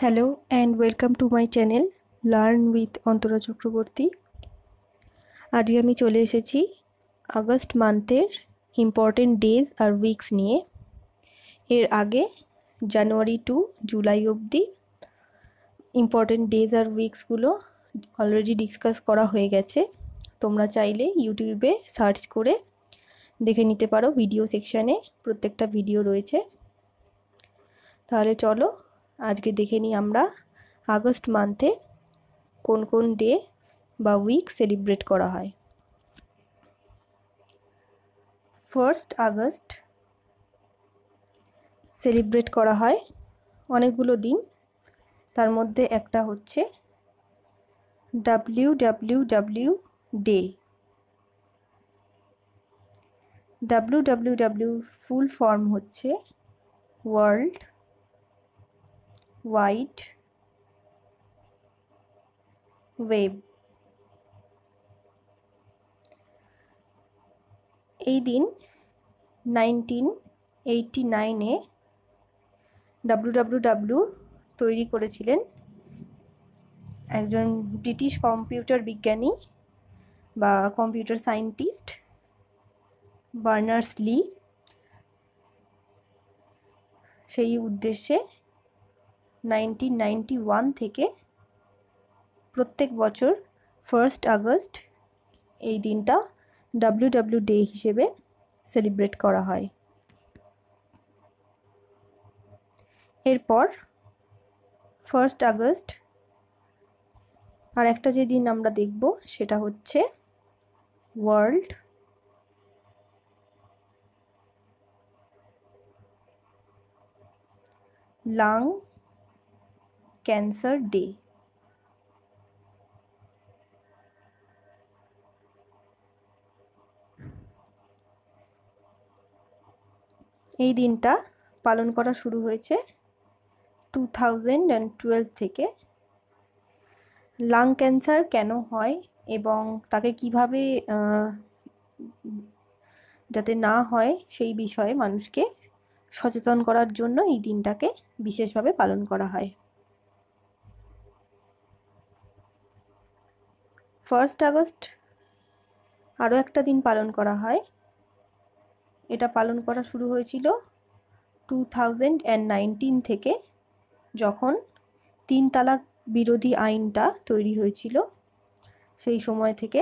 Hello and welcome to my channel learn with Antara Chakraborty. আজকে আমি চলে এসেছি আগস্ট মান্থের ইম্পর্টেন্ট ডেজ আর উইকস নিয়ে। এর আগে জানুয়ারি টু জুলাই অবধি ইম্পর্টেন্ট ডেজ আর উইকসগুলো অলরেডি ডিসকাস করা হয়ে গেছে। তোমরা চাইলে ইউটিউবে সার্চ করে দেখে নিতে পারো, ভিডিও সেকশানে প্রত্যেকটা ভিডিও রয়েছে। তাহলে চলো আজকে দেখে নিই আমরা আগস্ট মান্থে কোন কোন ডে বা উইক সেলিব্রেট করা হয়। 1 আগস্ট সেলিব্রেট করা হয় অনেকগুলো দিন, তার মধ্যে একটা হচ্ছে WWW day. WWW full form হচ্ছে ওয়ার্ল্ড ওয়াইড ওয়েব। এই দিন 1989-এ WWW তৈরি করেছিলেন একজন ব্রিটিশ কম্পিউটার বিজ্ঞানী বা কম্পিউটার সায়েন্টিস্ট বার্নার্স-লি। সেই উদ্দেশ্যে 1991 থেকে প্রত্যেক বছর 1 আগস্ট এই দিনটা WWW ডে হিসেবে সেলিব্রেট করা হয়। এরপর 1 আগস্ট আর একটা যে দিন আমরা দেখব সেটা হচ্ছে ওয়ার্ল্ড লাং ক্যান্সার ডে। এই দিনটা পালন করা শুরু হয়েছে 2012 থেকে। লাং ক্যান্সার কেন হয় এবং তাকে কিভাবে যাতে না হয় সেই বিষয়ে মানুষকে সচেতন করার জন্য এই দিনটাকে বিশেষভাবে পালন করা হয়। 1 আগস্ট আরও একটা দিন পালন করা হয়। এটা পালন করা শুরু হয়েছিল 2019 থেকে, যখন 3 তালাক বিরোধী আইনটা তৈরি হয়েছিল। সেই সময় থেকে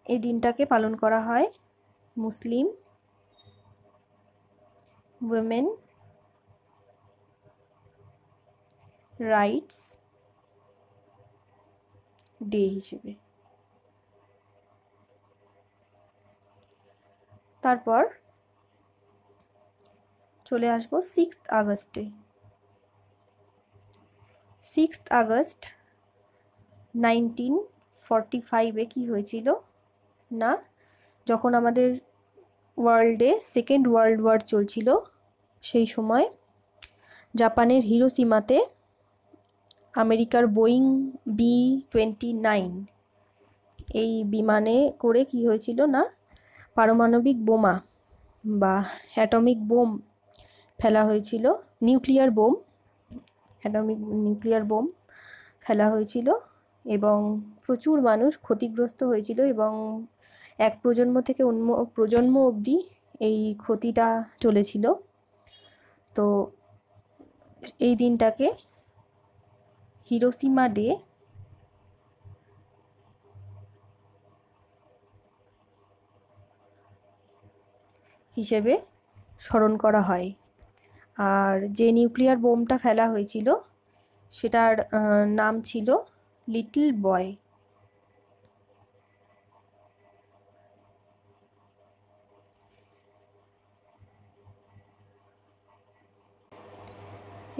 এই দিনটাকে পালন করা হয় মুসলিম উইমেন রাইটস ডে হিসেবে। তারপর চলে আসব 6 আগস্টে। 6 আগস্ট 1945-এ কি হয়েছিল না, যখন আমাদের ওয়ার্ল্ডে সেকেন্ড ওয়ার্ল্ড ওয়ার চলছিল, সেই সময় জাপানের হিরোশিমাতে আমেরিকার বোয়িং B-29 এই বিমানে করে কি হয়েছিল না, পারমাণবিক বোমা বা অ্যাটমিক বোম ফেলা হয়েছিল, নিউক্লিয়ার বোম ফেলা হয়েছিল এবং প্রচুর মানুষ ক্ষতিগ্রস্ত হয়েছিল এবং এক প্রজন্ম থেকে অন্য প্রজন্ম অবধি এই ক্ষতিটা চলেছিল। তো এই দিনটাকে হিরোশিমা ডে হিসেবে স্মরণ করা হয়। আর যে নিউক্লিয়ার বোমটা ফেলা হয়েছিল সেটার নাম ছিল লিটল বয়।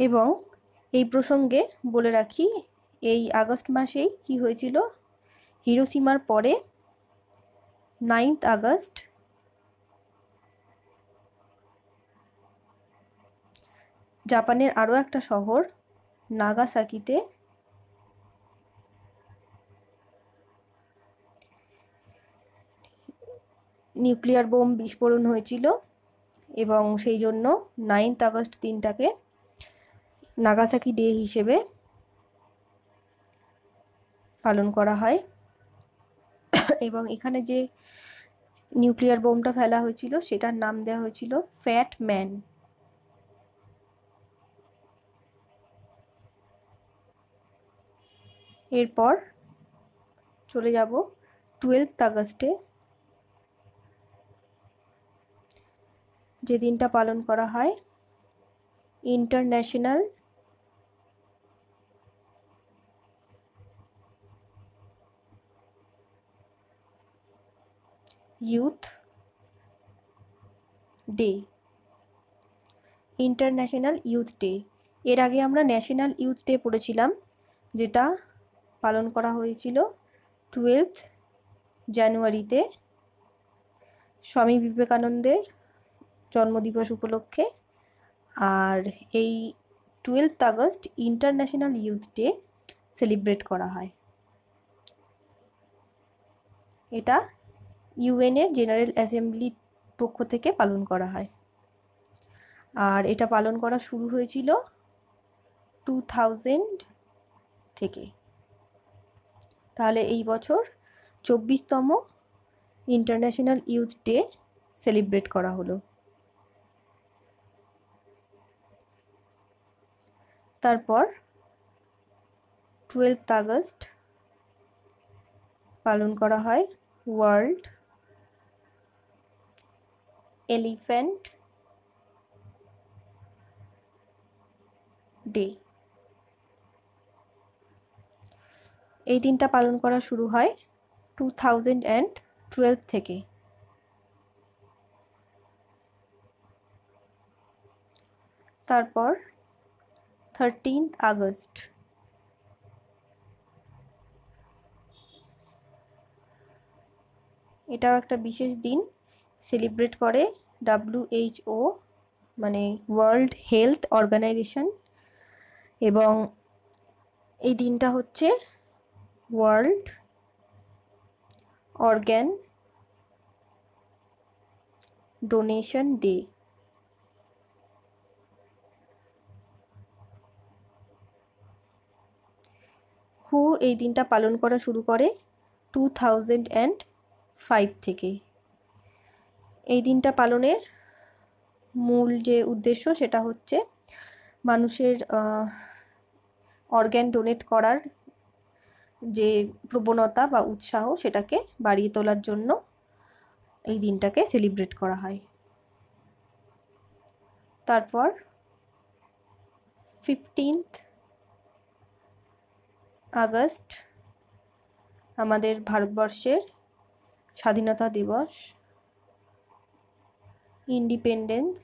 এবং এই প্রসঙ্গে বলে রাখি, এই আগস্ট মাসেই কি হয়েছিল, হিরোশিমার পরে 9 আগস্ট জাপানের আরও একটা শহর নাগাসাকিতে নিউক্লিয়ার বোম বিস্ফোরণ হয়েছিল এবং সেই জন্য 9 আগস্ট দিনটাকে নাগাসাকি ডে হিসেবে পালন করা হয়। এবং এখানে যে নিউক্লিয়ার বোমটা ফেলা হয়েছিল সেটার নাম দেওয়া হয়েছিল ফ্যাট ম্যান। এরপর চলে যাব 12 আগস্টে, যে দিনটা পালন করা হয় international youth day. International youth day, এর আগে আমরা ন্যাশনাল ইউথ ডে পড়েছিলাম, যেটা পালন করা হয়েছিল 12 জানুয়ারিতে স্বামী বিবেকানন্দের জন্মদিবস উপলক্ষে। আর এই 12 August international youth day celebrate করা হয়। এটা ইউএনের জেনারেল অ্যাসেম্বলির পক্ষ থেকে পালন করা হয়। আর এটা পালন করা শুরু হয়েছিল 2000 থেকে। তাহলে এই বছর 24তম ইন্টারন্যাশনাল ইউথ ডে সেলিব্রেট করা হলো। তারপর 12 আগস্ট পালন করা হয় ওয়ার্ল্ড এলিফ্যান্ট ডে। এই দিনটা পালন করা শুরু হয় 2012 থেকে। তারপর 13 আগস্ট এটাও একটা বিশেষ দিন, সেলিব্রেট করে WHO মানে ওয়ার্ল্ড হেলথ অর্গানাইজেশন। এবং এই দিনটা হচ্ছে ওয়ার্ল্ড অর্গ্যান ডোনেশন ডে। হু এই দিনটা পালন করা শুরু করে 2005 থেকে। এই দিনটা পালনের মূল যে উদ্দেশ্য সেটা হচ্ছে মানুষের অর্গ্যান ডোনেট করার যে প্রবণতা বা উৎসাহ সেটাকে বাড়িয়ে তোলার জন্য এই দিনটাকে সেলিব্রেট করা হয়। তারপর 15 আগস্ট আমাদের ভারতবর্ষের স্বাধীনতা দিবস, ইন্ডিপেন্ডেন্স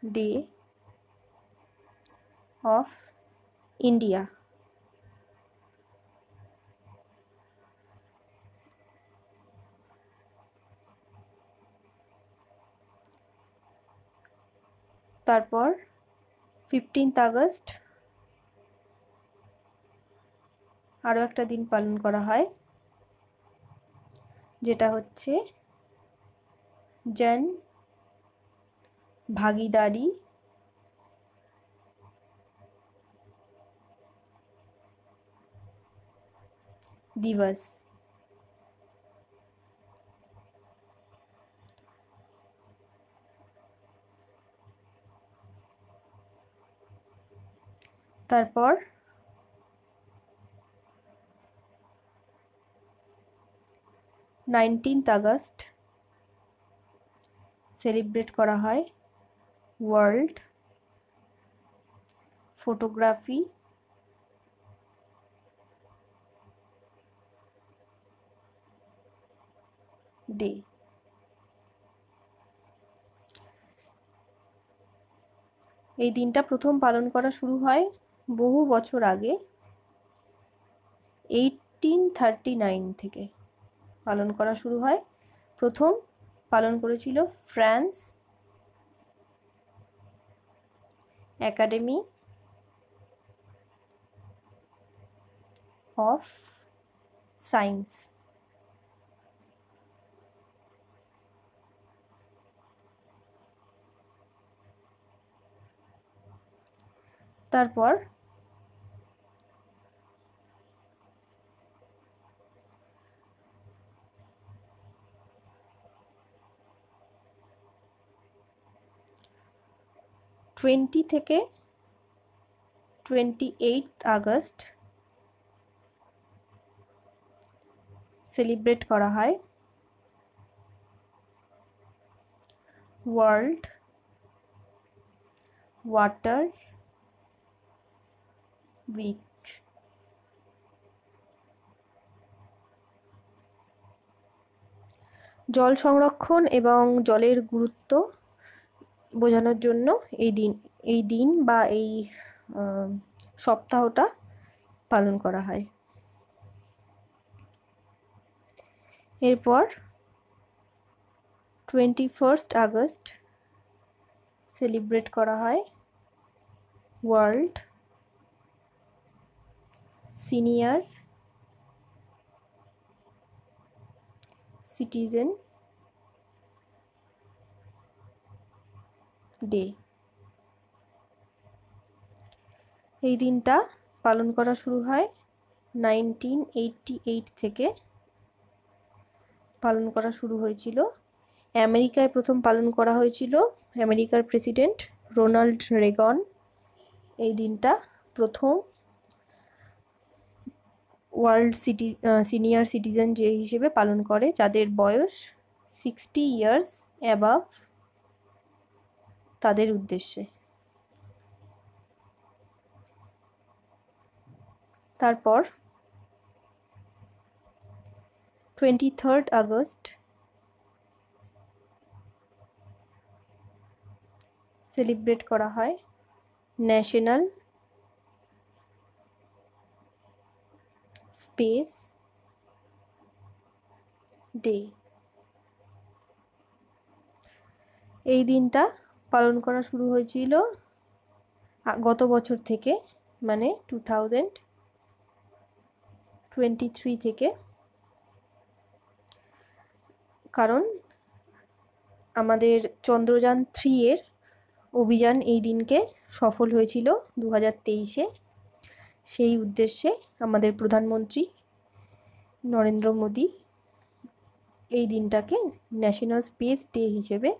ডে অফ ইন্ডিয়া। তারপর 15 আগস্ট আরও একটা দিন পালন করা হয়, যেটা হচ্ছে জন ভাগিদারি দিবস। তারপর 19 আগস্ট সেলিব্রেট করা হয় ওয়ার্ল্ড ফটোগ্রাফি ডে। এই দিনটা প্রথম পালন করা শুরু হয় বহু বছর আগে 1839 থেকে পালন করা শুরু হয়। প্রথম পালন করেছিল ফ্রান্স একাডেমি অফ সায়েন্স। তারপর 20 থেকে 28 আগস্ট সেলিব্রেট করা হয় ওয়ার্ল্ড ওয়াটার উইক। জল সংরক্ষণ এবং জলের গুরুত্ব বোঝানোর জন্য এই দিন বা এই সপ্তাহটা পালন করা হয়। এরপর 21 আগস্ট সেলিব্রেট করা হয় ওয়ার্ল্ড সিনিয়র সিটিজেন ডে। এই দিনটা পালন করা শুরু হয় 1988 থেকে পালন করা শুরু হয়েছিল। আমেরিকায় প্রথম পালন করা হয়েছিল আমেরিকার প্রেসিডেন্ট রোনাল্ড রেগান এই দিনটা প্রথম ওয়ার্ল্ড সিনিয়র সিটিজেন ডে হিসেবে পালন করে, যাদের বয়স 60 ইয়ার্স অ্যাবাভ তাদের উদ্দেশ্যে। তারপর 23 আগস্ট সেলিব্রেট করা হয় ন্যাশনাল স্পেস ডে। এই দিনটা পালন করা শুরু হয়েছিল গত বছর থেকে, মানে 2023 থেকে, কারণ আমাদের চন্দ্রযান 3 এর অভিযান এই দিনকে সফল হয়েছিল 2023-এ। সেই উদ্দেশ্যে আমাদের প্রধানমন্ত্রী নরেন্দ্র মোদী এই দিনটাকে ন্যাশনাল স্পেস ডে হিসেবে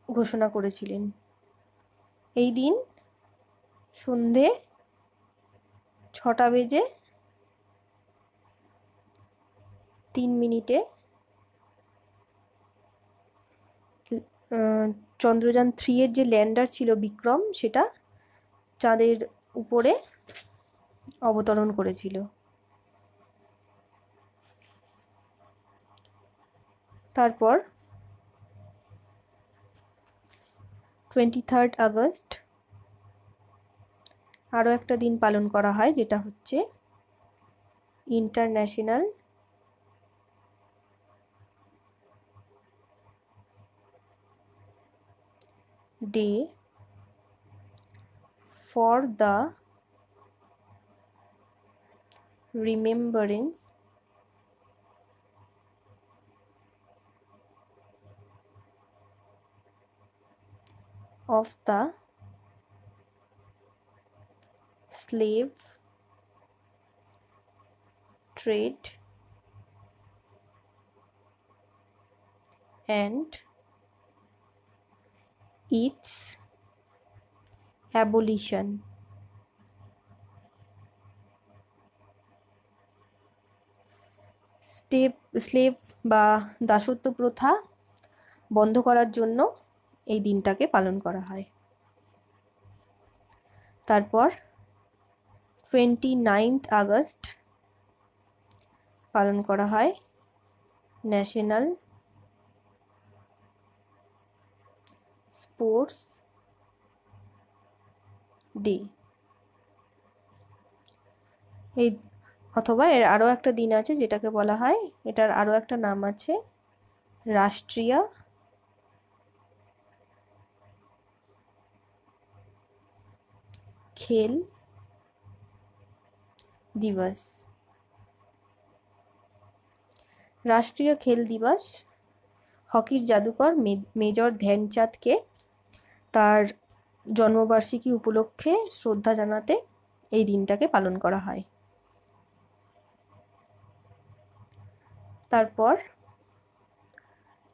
ঘোষণা করেছিলেন। এই দিন সন্ধে 6:03 চন্দ্রযান 3 এর যে ল্যান্ডার ছিল বিক্রম, সেটা চাঁদের উপরে অবতরণ করেছিল। তারপর 23 আগস্ট আরও একটা দিন পালন করা হয়, যেটা হচ্ছে international day for the remembrance of the slave trade and its abolition। Slave বা দাসত্ব প্রথা বন্ধ করার জন্য এই দিনটাকে পালন করা হয়। তারপর 29 আগস্ট পালন করা হয় ন্যাশনাল স্পোর্টস ডে। এই অথবা এর আরও একটা দিন আছে যেটাকে বলা হয়, এটার আরও একটা নাম আছে রাষ্ট্রীয় খেল দিবস। রাষ্ট্রীয় খেল দিবস হকির জাদুকর মেজর ধ্যানচাঁদকে তার জন্মবার্ষিকী উপলক্ষে শ্রদ্ধা জানাতে এই দিনটাকে পালন করা হয়। তারপর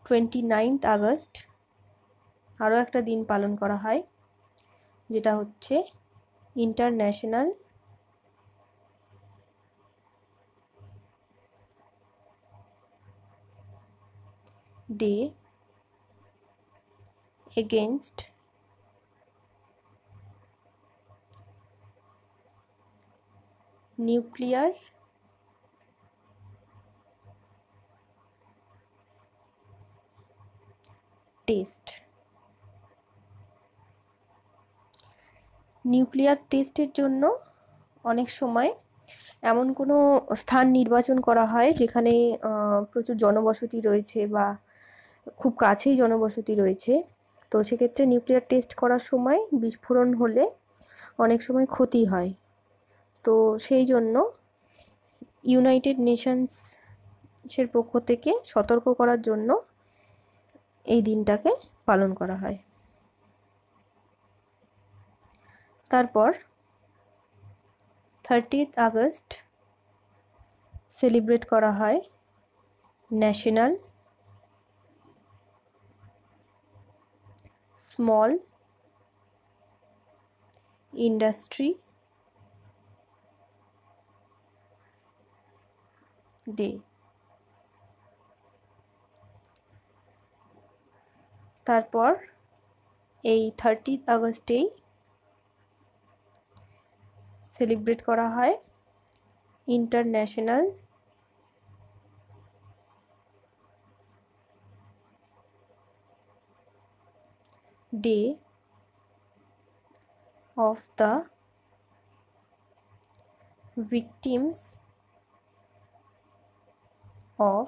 29 আগস্ট আরও একটা দিন পালন করা হয়, যেটা হচ্ছে international day against nuclear test. Nuclear টেস্টের জন্য অনেক সময় এমন কোনো স্থান নির্বাচন করা হয় যেখানে প্রচুর জনবসতি রয়েছে বা খুব কাছেই জনবসতি রয়েছে। তো সেক্ষেত্রে নিউক্লিয়ার টেস্ট করার সময় বিস্ফোরণ হলে অনেক সময় ক্ষতি হয়। তো সেই জন্য ইউনাইটেড নেশনসের পক্ষ থেকে সতর্ক করার জন্য এই দিনটাকে পালন করা হয়। তারপর 30 আগস্ট সেলিব্রেট করা হয় ন্যাশনাল স্মল ইন্ডাস্ট্রি ডে। তারপর এই 30 আগস্টেই সেলিব্রেট করা হয় international day of the victims of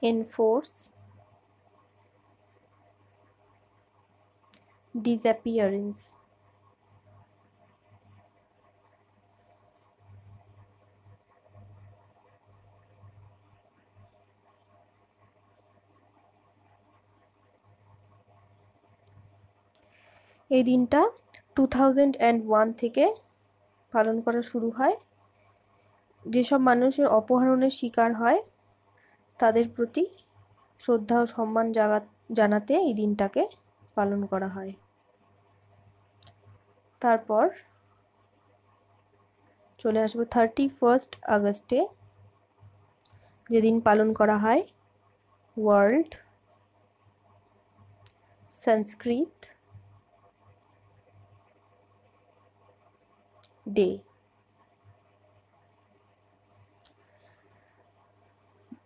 enforced disappearance। এই দিনটা 2001 থেকে পালন করা শুরু হয়। যেসব মানুষের অপহরণের শিকার হয় তাদের প্রতি শ্রদ্ধা ও সম্মান জানাতে এই দিনটাকে পালন করা হয়। তারপর চলে আসবো 31 আগস্টে, যেদিন পালন করা হয় ওয়ার্ল্ড সংস্কৃত ডে।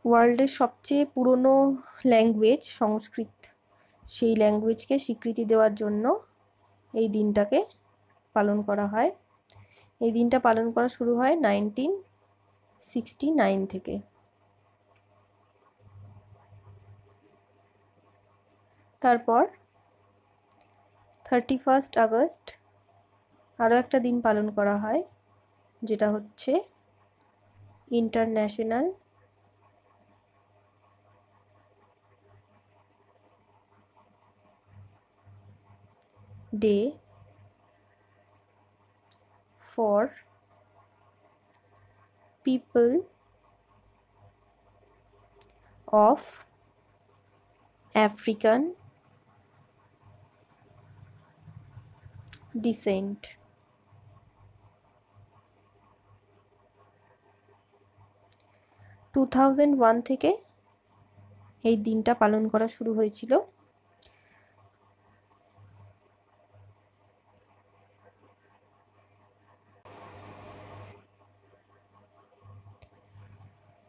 ওয়ার্ল্ডের সবচেয়ে পুরনো ল্যাঙ্গুয়েজ সংস্কৃত, সেই ল্যাঙ্গুয়েজকে স্বীকৃতি দেওয়ার জন্য এই দিনটাকে পালন করা হয়। এই দিনটা পালন করা শুরু হয় 1969 থেকে। তারপর 31 আগস্ট আরও একটা দিন পালন করা হয়, যেটা হচ্ছে international day for people of African descent. 2001 থেকে এই দিনটা পালন করা শুরু হয়েছিল।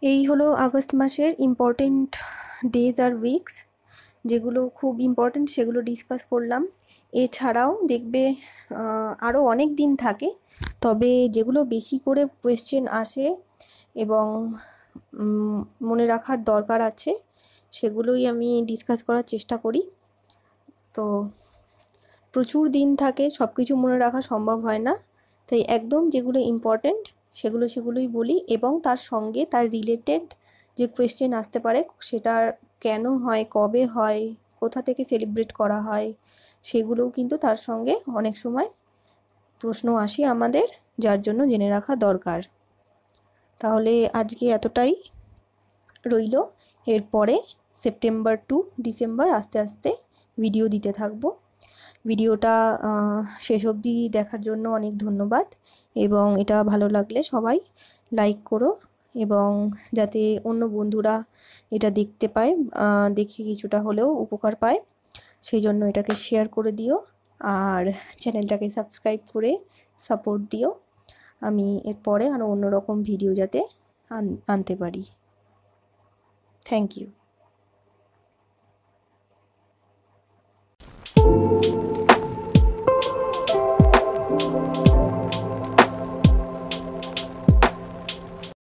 এই হলো আগস্ট মাসের ইম্পর্টেন্ট ডেজ আর উইকস, যেগুলো খুব ইম্পর্টেন্ট সেগুলো ডিসকাস করলাম। এছাড়াও দেখবে আরও অনেক দিন থাকে, তবে যেগুলো বেশি করে কোয়েশ্চেন আসে এবং মনে রাখার দরকার আছে সেগুলোই আমি ডিসকাস করার চেষ্টা করি। তো প্রচুর দিন থাকে, সব কিছু মনে রাখা সম্ভব হয় না, তাই একদম যেগুলো ইম্পর্টেন্ট সেগুলোই বলি, এবং তার সঙ্গে তার রিলেটেড যে কোয়েশ্চেন আসতে পারে সেটার কেন হয়, কবে হয়, কোথা থেকে সেলিব্রেট করা হয়, সেগুলোও কিন্তু তার সঙ্গে অনেক সময় প্রশ্ন আসে আমাদের, যার জন্য জেনে রাখা দরকার। তাহলে আজকে এতটাই রইল। এরপরে সেপ্টেম্বর টু ডিসেম্বর আস্তে আস্তে ভিডিও দিতে থাকবো। ভিডিওটা শেষ অবধি দেখার জন্য অনেক ধন্যবাদ, এবং এটা ভালো লাগলে সবাই লাইক করো, এবং যাতে অন্য বন্ধুরা এটা দেখতে পায়, দেখে কিছুটা হলেও উপকার পায়, সেই জন্য এটাকে শেয়ার করে দিও, আর চ্যানেলটাকে সাবস্ক্রাইব করে সাপোর্ট দিও। আমি এরপরে আরও অন্যরকম ভিডিও যাতে আনতে পারি। Thank you.